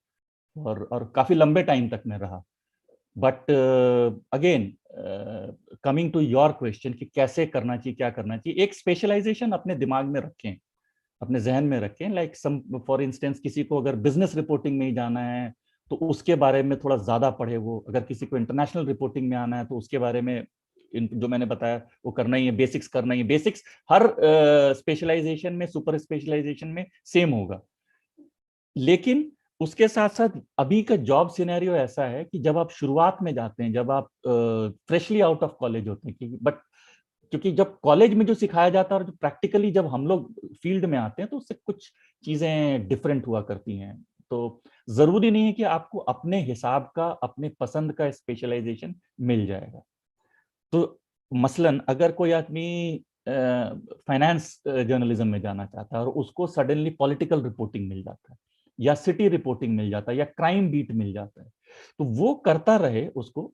और काफी लंबे टाइम तक मैं रहा। But again coming to your question कि कैसे करना चाहिए, क्या करना चाहिए, एक स्पेशलाइजेशन अपने दिमाग में रखें, अपने जहन में रखें। लाइक सम फॉर इंस्टेंस किसी को अगर बिजनेस रिपोर्टिंग में ही जाना है तो उसके बारे में थोड़ा ज्यादा पढ़े वो, अगर किसी को इंटरनेशनल रिपोर्टिंग में आना है तो उसके बारे में जो मैंने बताया वो करना ही है, बेसिक्स करना ही है। बेसिक्स हर स्पेशलाइजेशन में, सुपर स्पेशलाइजेशन में सेम होगा, लेकिन उसके साथ साथ अभी का जॉब सिनेरियो ऐसा है कि जब आप शुरुआत में जाते हैं, जब आप फ्रेशली आउट ऑफ कॉलेज होते हैं, बट क्योंकि जब कॉलेज में जो सिखाया जाता है और जो प्रैक्टिकली जब हम लोग फील्ड में आते हैं तो उससे कुछ चीजें डिफरेंट हुआ करती हैं। तो जरूरी नहीं है कि आपको अपने हिसाब का, अपने पसंद का स्पेशलाइजेशन मिल जाएगा। तो मसलन अगर कोई आदमी फाइनेंस जर्नलिज्म में जाना चाहता है और उसको सडनली पॉलिटिकल रिपोर्टिंग मिल जाता है या सिटी रिपोर्टिंग मिल जाता है या क्राइम बीट मिल जाता है, तो वो करता रहे उसको,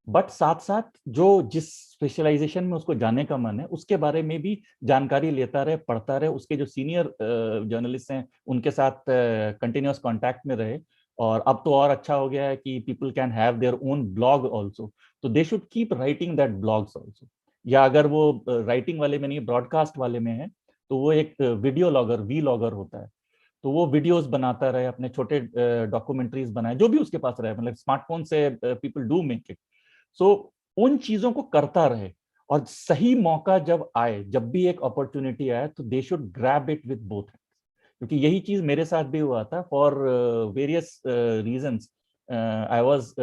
बट साथ साथ जो जिस स्पेशलाइजेशन में उसको जाने का मन है उसके बारे में भी जानकारी लेता रहे, पढ़ता रहे, उसके जो सीनियर जर्नलिस्ट हैं उनके साथ कंटिन्यूअस कांटेक्ट में रहे। और अब तो और अच्छा हो गया है कि people can have their own blog also, तो they should keep writing that blogs also. या अगर वो राइटिंग वाले में नहीं, ब्रॉडकास्ट वाले में है, तो वो एक वीडियो लॉगर, वी लॉगर होता है, तो वो वीडियोस बनाता रहे, अपने छोटे डॉक्यूमेंट्रीज बनाए, जो भी उसके पास रहे, मतलब स्मार्टफोन से पीपल डू मेक इट। सो उन चीजों को करता रहे, और सही मौका जब आए, जब भी एक अपॉर्चुनिटी आए, तो they should grab it with both hands. क्योंकि यही चीज मेरे साथ भी हुआ था। For various reasons I was,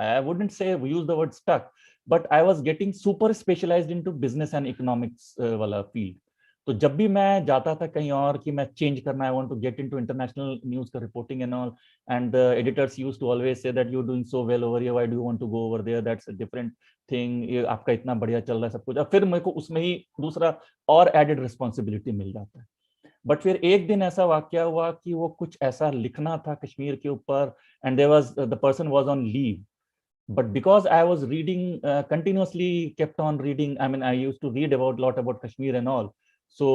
I wouldn't say use the word stuck, but I was getting super specialized into business and economics वाला फील्ड। तो जब भी मैं जाता था कहीं और कि मैं चेंज करना, I want to get into international news का reporting and all, and the editors used to always say that you are doing so well over here, why do you want to go over there, that's a different thing, ये आपका इतना बढ़िया चल रहा है सब कुछ। अब फिर मेरे को उसमें ही दूसरा और एडेड रिस्पॉन्सिबिलिटी मिल जाता है। बट फिर एक दिन ऐसा वाकया हुआ कि वो कुछ ऐसा लिखना था कश्मीर के ऊपर, and there was the person was on leave, but because I was reading continuously, kept on reading, I mean I used to read about lot about Kashmir and all, so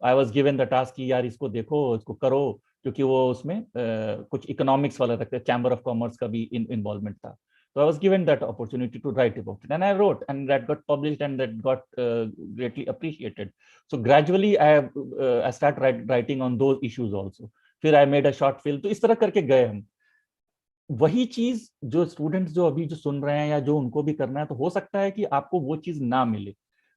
I was given the task कि यार इसको देखो, इसको करो, क्योंकि वो उसमें कुछ इकोनॉमिक्स वाला रखते हैं, चैम्बर ऑफ कॉमर्स का भी इन्वॉल्वमेंट था। So I was given that opportunity to write about it, and I wrote, and that got published, and that got greatly appreciated. So gradually I started writing on those issues also. फिर I made a short film, तो इस तरह करके गए हम। वही चीज जो स्टूडेंट्स जो अभी जो सुन रहे हैं या जो उनको भी करना है, तो हो सकता है कि आपको वो चीज ना मिले,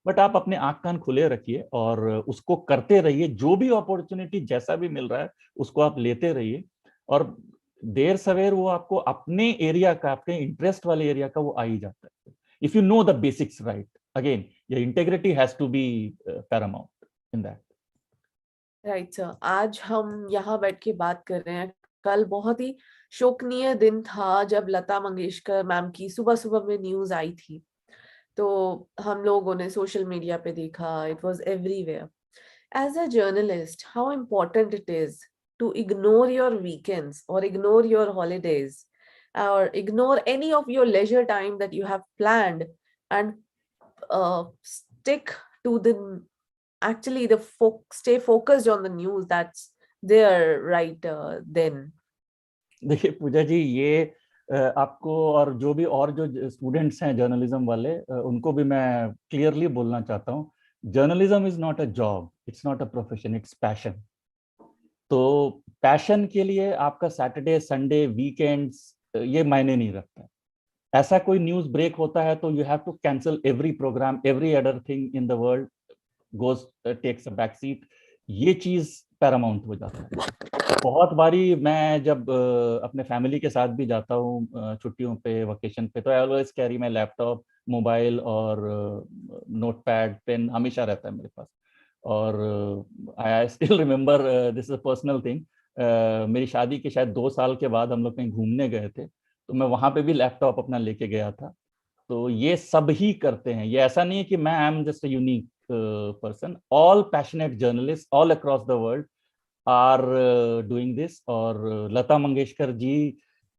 बट आप अपने आंख कान खुले रखिए और उसको करते रहिए। जो भी अपॉर्चुनिटी जैसा भी मिल रहा है उसको आप लेते रहिए, और देर सवेर वो आपको अपने एरिया का, आपके इंटरेस्ट वाले एरिया का वो आ ही जाता है, if you know the basics right. Again your integrity has to be paramount in that. Right sir, आज हम यहाँ बैठ के बात कर रहे हैं, कल बहुत ही शोकनीय दिन था जब लता मंगेशकर मैम की सुबह सुबह में न्यूज आई थी। तो हम लोगों ने सोशल मीडिया पे देखा, it was everywhere. As a journalist, how important it is to ignore your weekends or ignore your holidays or ignore any of your leisure time that you have planned, and stick to the actually stay focused on the news that's there right then. देखिए पूजा जी, ये आपको और जो भी और जो students हैं journalism वाले, उनको भी मैं क्लियरली बोलना चाहता हूँ, journalism is not a job, it's not a profession, it's passion. तो पैशन के लिए आपका सैटरडे संडे वीकेंड्स ये मायने नहीं रखता। ऐसा कोई न्यूज ब्रेक होता है तो you have to cancel every programme, every other thing in the world goes takes a back seat. ये चीज पैरामाउंट हो जाता है। बहुत बारी मैं जब अपने फैमिली के साथ भी जाता हूँ छुट्टियों पे, वकेशन पे, तो I always carry my laptop, mobile और नोटपैड पेन हमेशा रहता है मेरे पास। और I still remember, this is a personal thing, मेरी शादी के शायद 2 साल के बाद हम लोग कहीं घूमने गए थे, तो मैं वहां पे भी लैपटॉप अपना लेके गया था। तो ये सब ही करते हैं, ये ऐसा नहीं है कि मैं I am just a unique person. All passionate journalist all across the world are doing this. और लता मंगेशकर जी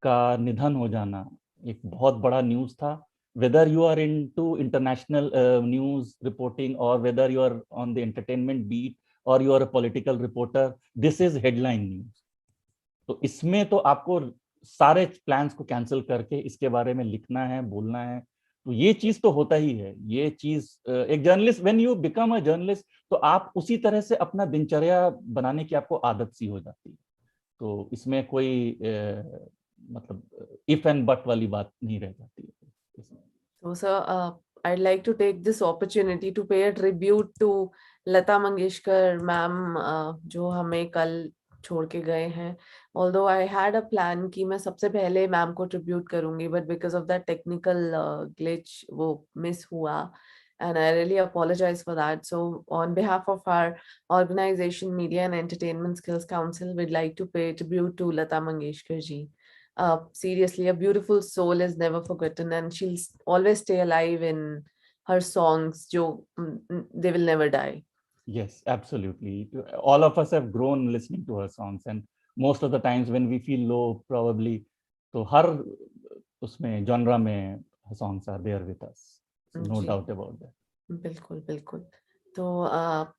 का निधन हो जाना एक बहुत बड़ा न्यूज था। Whether you are into international news reporting or whether you are on the entertainment beat or you are a political reporter, this is headline news. तो इसमें तो आपको सारे प्लान्स को कैंसिल करके इसके बारे में लिखना है, बोलना है। तो ये चीज तो होता ही है। ये चीज एक journalist, when you become a journalist, तो आप उसी तरह से अपना दिनचर्या बनाने की आपको आदत सी हो जाती है। तो इसमें कोई मतलब इफ एंड बट वाली बात नहीं रह जाती है। So, sir, I'd like to take this opportunity to pay a tribute to Lata Mangeshkar ma'am, जो हमें कल छोड़ के गए हैं. Although I had a plan कि मैं सबसे पहले मैम को ट्रिब्यूट करूंगी, but because of that technical glitch वो मिस हुआ, and I really apologize for that. So on behalf of our organization, Media and Entertainment Skills Council, we'd like to pay tribute to Lata Mangeshkar ji. Seriously, a beautiful soul is never forgotten, and she'll always stay alive in her songs. They will never die. Yes, absolutely. All of us have grown listening to her songs, and most of the times when we feel low, probably, तो हर उसमें genre में her songs are there with us. So no ji, doubt about that. बिल्कुल बिल्कुल. तो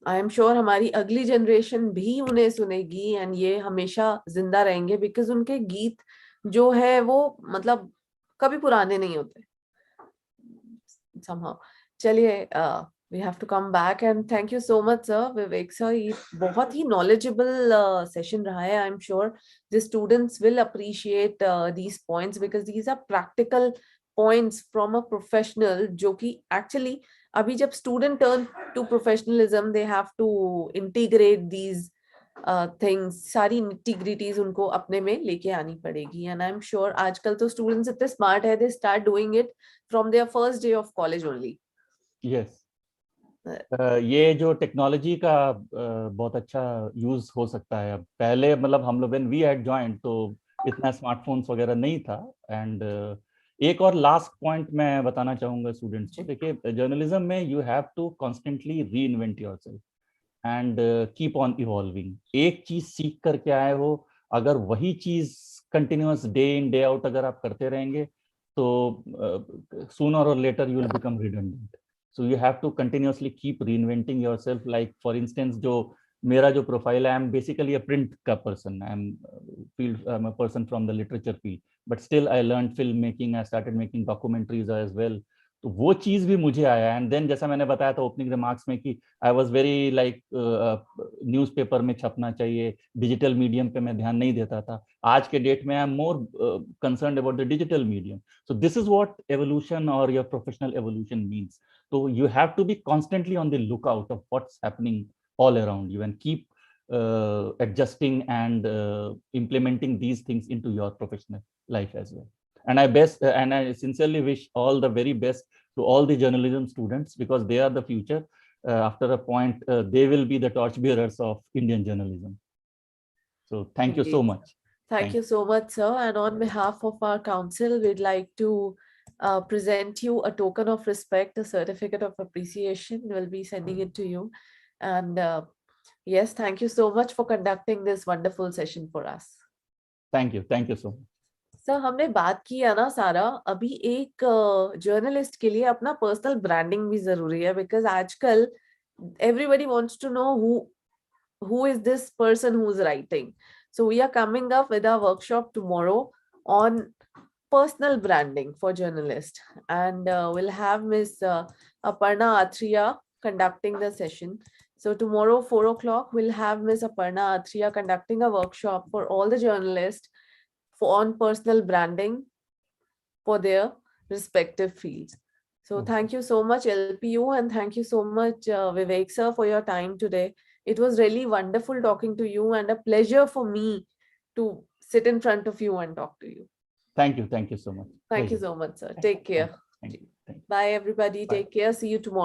I am sure हमारी अगली generation भी उन्हें सुनेगी, एंड ये हमेशा जिंदा रहेंगे, बिकॉज उनके गीत जो है वो मतलब कभी पुराने नहीं होते somehow. चलिए, we have to come back, and thank you so much sir, Vivek sir. ये बहुत ही knowledgeable session रहा है. I'm sure the students will appreciate these points, because these are practical points from a professional, जो कि actually अभी जब student turn to professionalism, they have to integrate these things. सारी nitty-gritties उनको अपने में लेके आनी पड़ेगी. And I'm sure आजकल तो students इतने smart है, they start doing it from their first day of college only. Yes. ये जो टेक्नोलॉजी का बहुत अच्छा यूज हो सकता है। अब पहले मतलब हम लोग व्हेन वी हैड जॉइंड तो इतना स्मार्टफोन्स वगैरह नहीं था। एंड एक और लास्ट पॉइंट मैं बताना चाहूंगा स्टूडेंट्स को, देखिए जर्नलिज्म में you have to constantly reinvent yourself and keep on evolving. एक चीज सीख करके आए हो, अगर वही चीज continuous day in day out अगर आप करते रहेंगे तो sooner or later you will become redundant. So you have to continuously keep reinventing yourself. Like for instance, जो मेरा जो प्रोफाइल है, I am basically a print का person, I am a person from the literature field, but still I learn film making, I started making documentaries as well. तो वो चीज भी मुझे आया। एंड देन जैसा मैंने बताया था ओपनिंग रिमार्क्स में कि I was very like newspaper में छपना चाहिए, डिजिटल मीडियम पे मैं ध्यान नहीं देता था। आज के डेट में I am more concerned about the digital medium. So this is what evolution और योर प्रोफेशनल एवोल्यूशन मीन्स। तो you have to be constantly on the look out of what's happening all around you and keep adjusting and implementing these things into your professional life as well. And I sincerely wish all the very best to all the journalism students, because they are the future. After a point, they will be the torchbearers of Indian journalism. So thank you so Indeed. much. Thank you so much, sir. And on behalf of our council, we'd like to present you a token of respect, a certificate of appreciation. We'll be sending it to you. And Yes, thank you so much for conducting this wonderful session for us. Thank you so much. Sir हमने बात किया ना सारा, अभी एक journalist के लिए अपना पर्सनल ब्रांडिंग भी जरूरी है, बिकॉज आजकल everybody wants to know who is this person who's writing. So we are coming up with a workshop tomorrow on personal branding for journalists, and we'll have Miss Aparna Athria conducting the session. So tomorrow 4 o'clock we'll have Miss Aparna Athria conducting a workshop for all the journalists on personal branding for their respective fields. So thank you so much, LPU, and thank you so much, Vivek sir, for your time today. It was really wonderful talking to you and a pleasure for me to sit in front of you and talk to you. Thank you so much. Thank you so much, sir. Take care. Thank you. Bye, everybody. Bye. Take care. See you tomorrow.